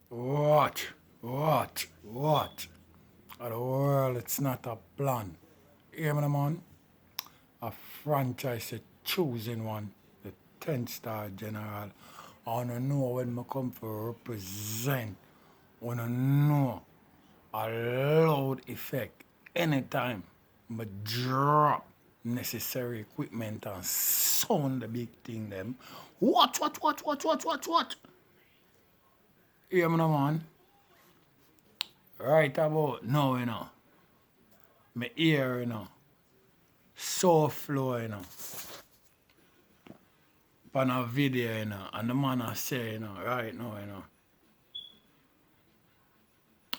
What? What? Of the world, it's not a plan. Hear me, man? A franchise is choosing one, the 10-star general. I wanna know when I come for represent. Wanna know a loud effect anytime I drop necessary equipment and sound the big thing them. What? Hear me, man? Right about now, me ear, so flow, on a video, and the man I say, right now,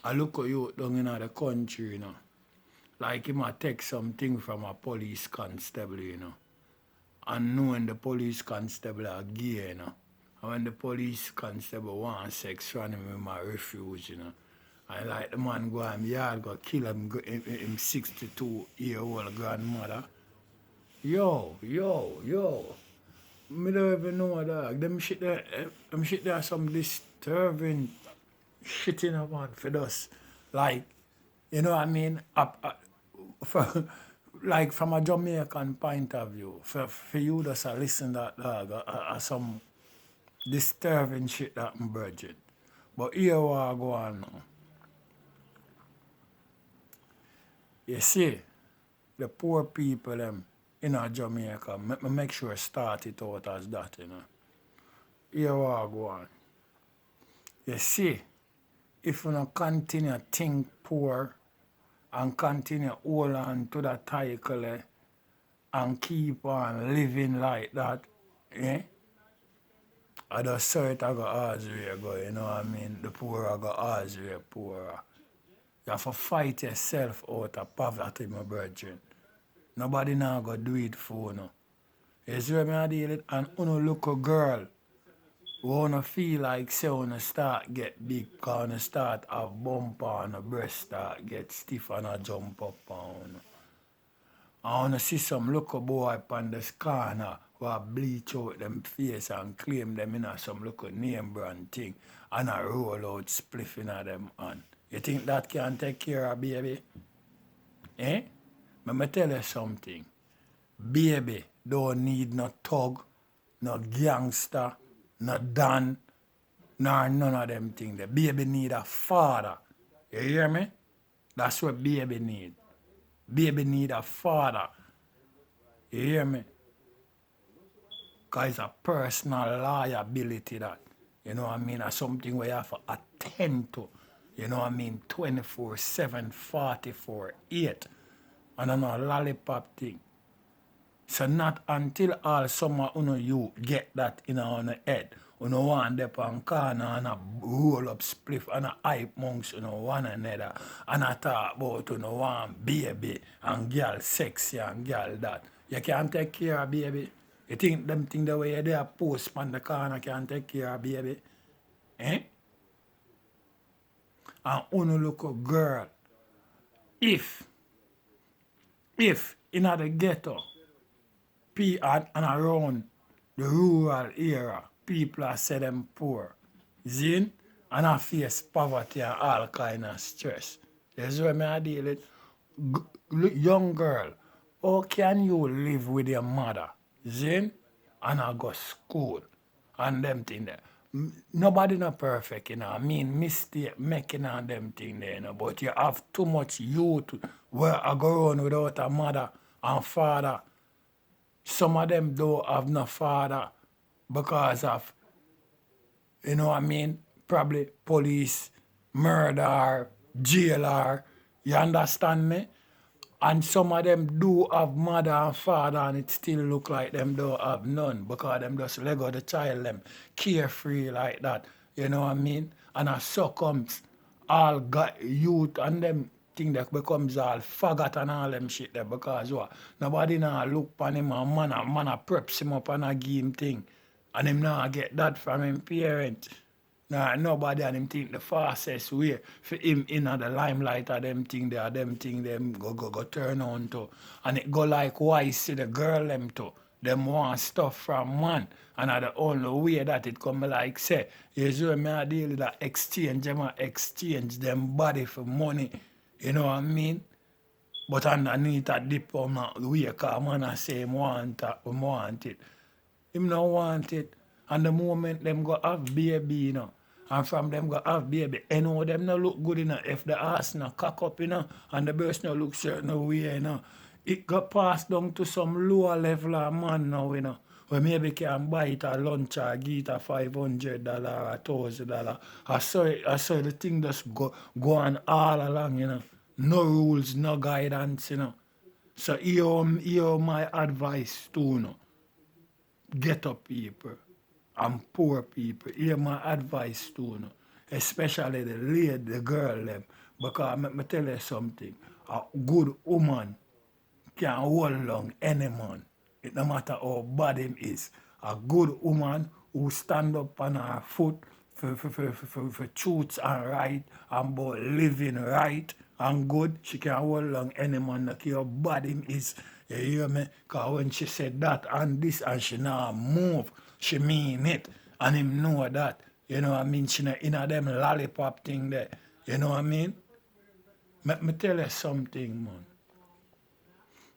I look at you down in the country, like he might take something from a police constable, and knowing the police constable are gay, and when the police constable want sex from him, he might refuse, And like the man go and yard go kill him 62-year-old grandmother. Yo. Me don't even know, dog. Them shit there some disturbing shit in a man for us. Like, you know what I mean? Like from a Jamaican point of view, for you just to listen to that, dog, some disturbing shit that I'm virgin. But here what I go on now. You see, the poor people them in Jamaica, make sure start it out as that, Here what I go on. You see, if you don't continue to think poor and continue hold on to that title and keep on living like that, I just saw it I go always go, you know what I mean? The poor I go always poorer. You have to fight yourself out of poverty, my brethren. Nobody now go do it for you. You see what I deal with? And you look a girl who wanna feel like say wanna start get big, cause wanna start have bumper and a breast start get stiff and a jump up on. I wanna see some local boy upon this corner who bleach out them face and claim them in some local name brand thing and a roll out spliff in them hand. You think that can take care of baby? Let me tell you something. Baby don't need no thug, no gangster, no Dan, nor none of them things. The baby need a father. You hear me? That's what baby need. Baby need a father. You hear me? Because it's a personal liability that, you know what I mean? That's something where you have to attend to. You know what I mean? 24/7, 44/8. And I'm a lollipop thing. So not until all summer you get that in on head. Want them on corner and a roll up spliff and a hype monks one another. And I talk about want baby and girl sexy and girl that. You can't take care of baby. You think them thing the way they are post on the corner can take care of baby? And look a girl. If in the ghetto, and around the rural area, people are say them poor. Zin? And I face poverty and all kind of stress. That's what I deal with. Young girl, how can you live with your mother? Zin? And I go school. And them thing there. Nobody not perfect, I mean mistake making and them thing there, but you have too much youth where I go on without a mother and father. Some of them don't have no father because of, probably police, murder, jailer, you understand me? And some of them do have mother and father and it still look like them don't have none because them just let go the child them carefree like that. You know what I mean? And as so comes all got youth and them thing that becomes all faggot and all them shit there because what? Nobody now look upon him and man a preps him up and a give him thing. And him now get that from him parents. Nah, nobody and him think the fastest way for him in the limelight of them thing there, them thing them go turn on to. And it go like why see the girl them to. Them want stuff from man. And the only way that it come like say, is when me a deal with that exchange, them a exchange them body for money. You know what I mean? But underneath a dip on the way, cause man a say him want it. Him no want it. And the moment them go have baby, you know, and from them go have baby, you know, them no look good, you know, if the ass no cock up, you know, and the breast no look certain way, you know, it got passed down to some lower level of man now, you know, where maybe can buy it a lunch or give it a $500 or $1,000. I saw the thing just go on all along, you know. No rules, no guidance, you know. So here my advice too, you know. Ghetto people and poor people. Hear my advice too, you know, especially the lady, the girl them. Because let me tell you something. A good woman can hold along any man. It no matter how bad him is. A good woman who stand up on her foot for truth and right and about living right and good, she can hold along any man that how bad him is. You hear me? Because when she said that and this and she now move, she mean it. And him know that. You know what I mean? She not in a them lollipop thing there. You know what I mean? Let me tell you something, man.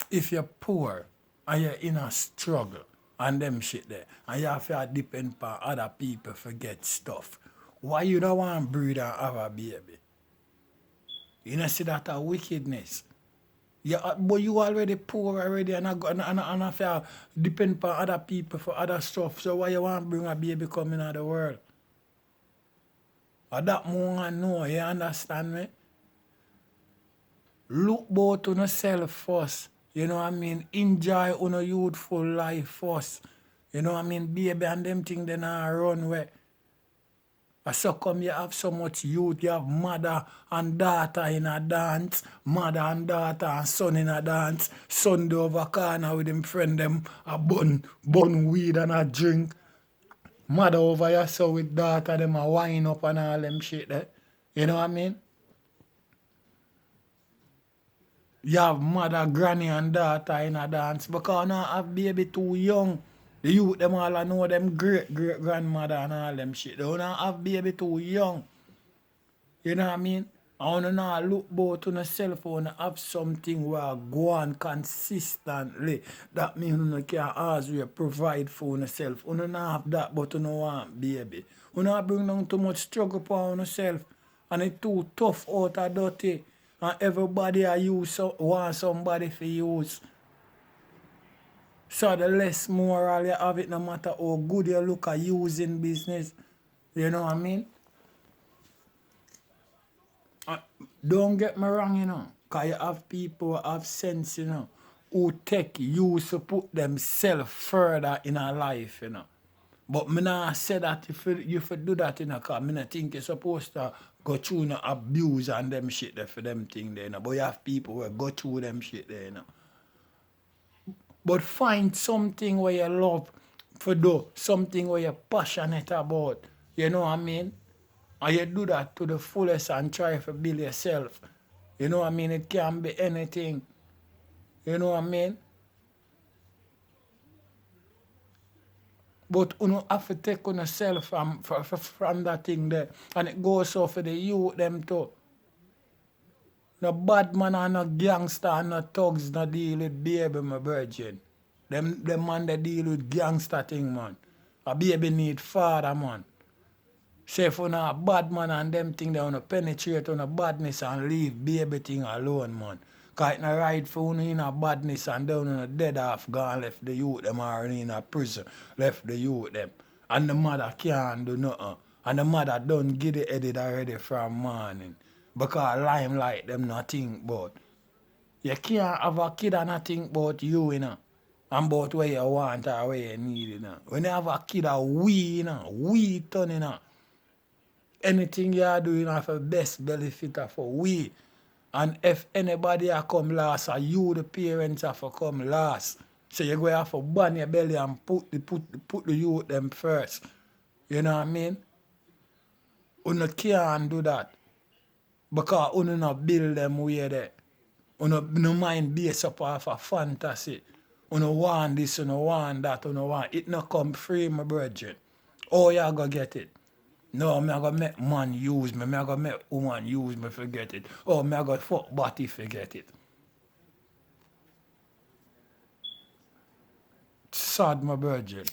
If you're poor and you're in a struggle and them shit there, and you have to depend on other people for get stuff, why you don't want to breed and have a baby? You know, see that a wickedness. Yeah, but you already poor already and I have to depend on other people for other stuff. So why you want to bring a baby coming out of the world? Or that more I know, you understand me? Look about on yourself first. You know what I mean? Enjoy on a youthful life first. You know what I mean? Baby and them things they not run where. So come you have so much youth, you have mother and daughter in a dance, mother and daughter and son in a dance, son do over corner with him friend them a bun weed and a drink. Mother over here so with daughter them a wine up and all them shit there. You know what I mean? You have mother, granny and daughter in a dance because now have baby too young. The youth them all I know them great grandmother and all them shit. They don't have baby too young. You know what I mean? I wanna now look about on yourself, wanna have something where go on consistently. That means you can always provide for yourself. You don't have that, but you don't want baby. You don't bring down too much struggle upon yourself. And it's too tough out of dirty. And everybody I use want somebody for use. So the less moral you have it, no matter how good you look at using business. You know what I mean? Don't get me wrong, you know. Because you have people who have sense, you know, who take use to put themselves further in a life, you know. But me not say that if you do that, you know, because me not think you're supposed to go through no abuse and them shit there for them thing there, you know. But you have people who go through them shit there, you know. But find something where you love for do, something where you're passionate about. You know what I mean? And you do that to the fullest and try to build yourself. You know what I mean? It can be anything. You know what I mean? But you know, have to take on yourself from that thing there. And it goes so for the youth them too. No bad man and no gangster and no thugs no deal with baby, my virgin. Them man they deal with gangster thing, man. A baby need father, man. Say if you a bad man and them thing they wanna penetrate on a badness and leave baby thing alone, man. Cause it not right for you in a badness and down in a dead off gone left the youth them or in a prison, left the youth them. And the mother can't do nothing. And the mother done get the headed already from morning. Because limelight them not think about. You can't have a kid and not think about you, you know. And about where you want or where you need, you know. When you have a kid a you know, turn, you know. Anything you are doing have a best benefit for we. And if anybody come last, or you the parents have to come last. So you're going to have to burn your belly and put the youth them first. You know what I mean? You can't do that. Because you not build them way there. You no mind base up off a fantasy. Uno want this, uno want that, uno want. It not come free, my brethren. Oh, you go get it. No, me I go make man use me. Me I go make woman use me forget it. Oh, me I go fuck body forget it. Sad, my brethren.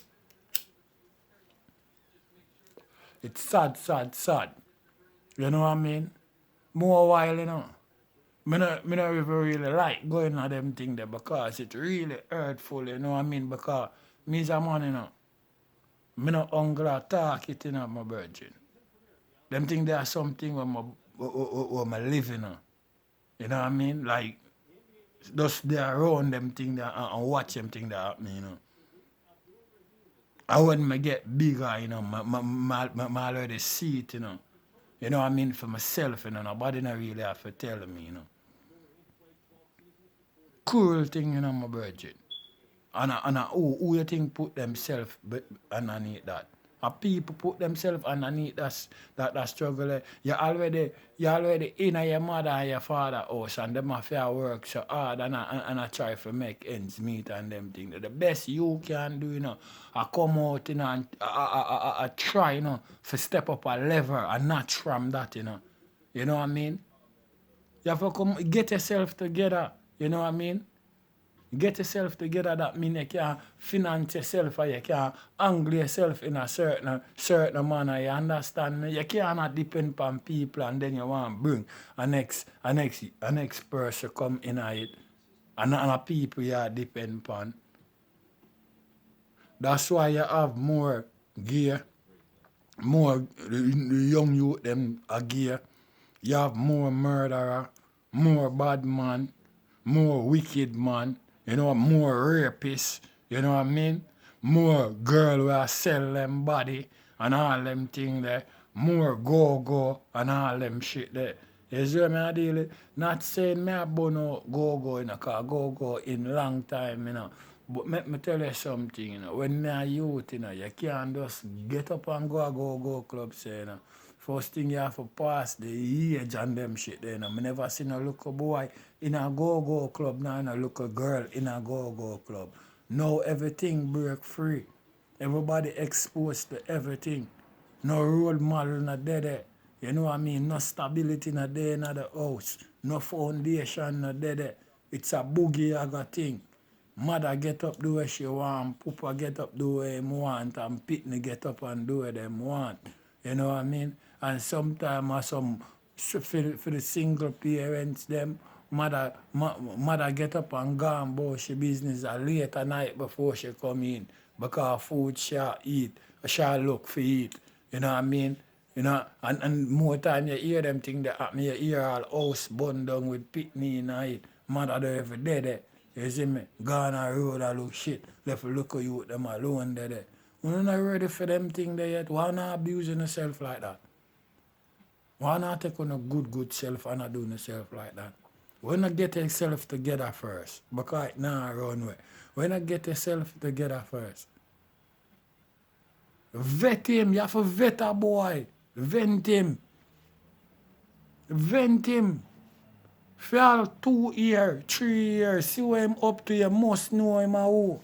It's sad, sad, sad. You know what I mean? More while, you know. Me not even really like going on them things there because it's really hurtful, you know what I mean? Because me is a man, you know. Me not hungry or talk it, you know, my virgin. Them things there are something where my live, you know. You know what I mean? Like, just they around them things there and watch them things that happen, you know. And when I get bigger, you know, I already see it, you know. You know what I mean? For myself, you know, nobody not really have to tell me, you know. Cool thing, you know, my virgin. And who you think put themselves underneath that? People put themselves underneath that struggle. You already in your mother and your father house and them have to work so hard and I try to make ends meet and them things. The best you can do, you know, I come out, you know, and I try, you know, to step up a level and not from that, you know. You know what I mean? You have to come get yourself together, you know what I mean? Get yourself together, that means you can finance yourself or you can angle yourself in a certain manner, you understand me? You cannot depend on people and then you want to bring a next person come in it and a people you depend upon. That's why you have more gear, more young youth them a gear. You have more murderer, more bad man, more wicked man, you know, more rapists, you know what I mean? More girl who sell them body and all them thing there, more go-go and all them shit there. You see what I deal with? Not saying me about no go-go, you know, because go-go in long time, you know. But let me tell you something, you know, when you're a youth, you know, you can't just get up and go a go-go club, say, you know. First thing you have to pass the age and them shit there, you know. I never seen a little boy in a go-go club, now a little girl in a go-go club. Now everything break free. Everybody exposed to everything. No role model not there. You know what I mean? No stability not there in the house. No foundation not there. It's a boogie I got thing. Mother get up do what she want, Papa get up do what him want, and Pitney get up and do what them want. You know what I mean? And sometimes for the single parents them, mother get up and go and about she business a late at night before she come in. Because food she eat, she look for eat. You know what I mean? You know, and more time you hear them thing that happen, you hear all house burned down with Pitney in it. Mother don't ever dead. You see me? Gone on road I look shit. Left look at you them alone there. We're not ready for them thing there yet. Why not abusing yourself like that? Why not take on a good self and not doing yourself like that? Why not get yourself together first? Because it now run way. Why not get yourself together first? Vet him. You have to vet a boy. Vent him. Vent him. For all 2 years, 3 years, see where him up to, you must know him a who.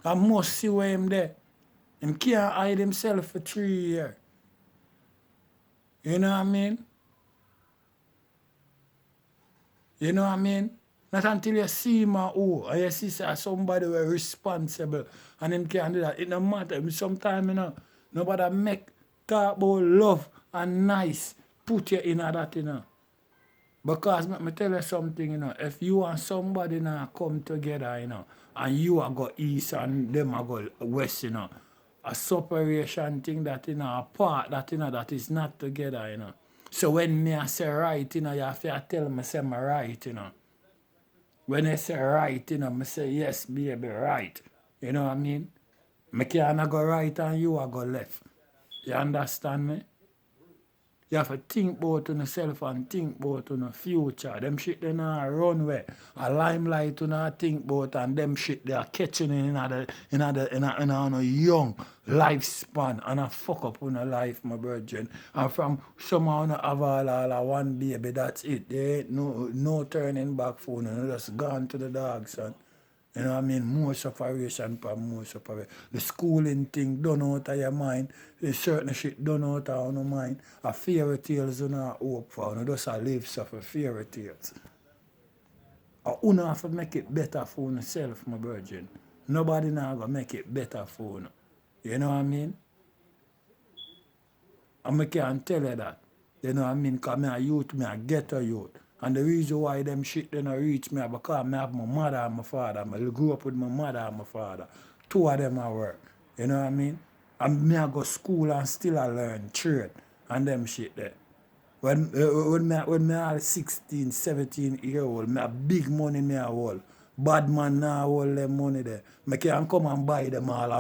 I must see where him there. Him can't hide himself for 3 years. You know what I mean? You know what I mean? Not until you see him a who, and you see somebody who is responsible, and him can't do that. It don't matter. Sometimes, you know, nobody make talk about love and nice, put you in that, you know. Because let me tell you something, you know, if you and somebody now come together, you know, and you are go east and them are go west, you know, a separation thing that, you know, a part that, you know, that is not together, you know. So when me I say right, you know, you have to tell me say me right, you know. When I say right, you know, I say yes, baby, right. You know what I mean? Me can't go right and you are go left. You understand me? You have to think about yourself and think about your future. Them shit they not run way. A limelight you not think about and them shit they are catching in a young lifespan and a fuck up on a life, my brethren. And from somehow not have all one baby, that's it. There ain't no turning back for you. Just gone to the dog, son. You know what I mean? More separation from more separation. The schooling thing done out of your mind. The certain shit done out of your mind. A fairy tales you not hope for. You just a live so for fairy tales. You have to make it better for yourself, my virgin. Nobody now gonna make it better for you. You know what I mean? And I can tell you that. You know what I mean? Because I'm a youth, I'm a ghetto youth. And the reason why them shit don't reach me is because I have my mother and my father. I grew up with my mother and my father. Two of them I work. You know what I mean? And I go school and still I learn trade and them shit there. When I was 16, 17 year old, I have big money me I hold. Bad man now hold them money there. I can come and buy them all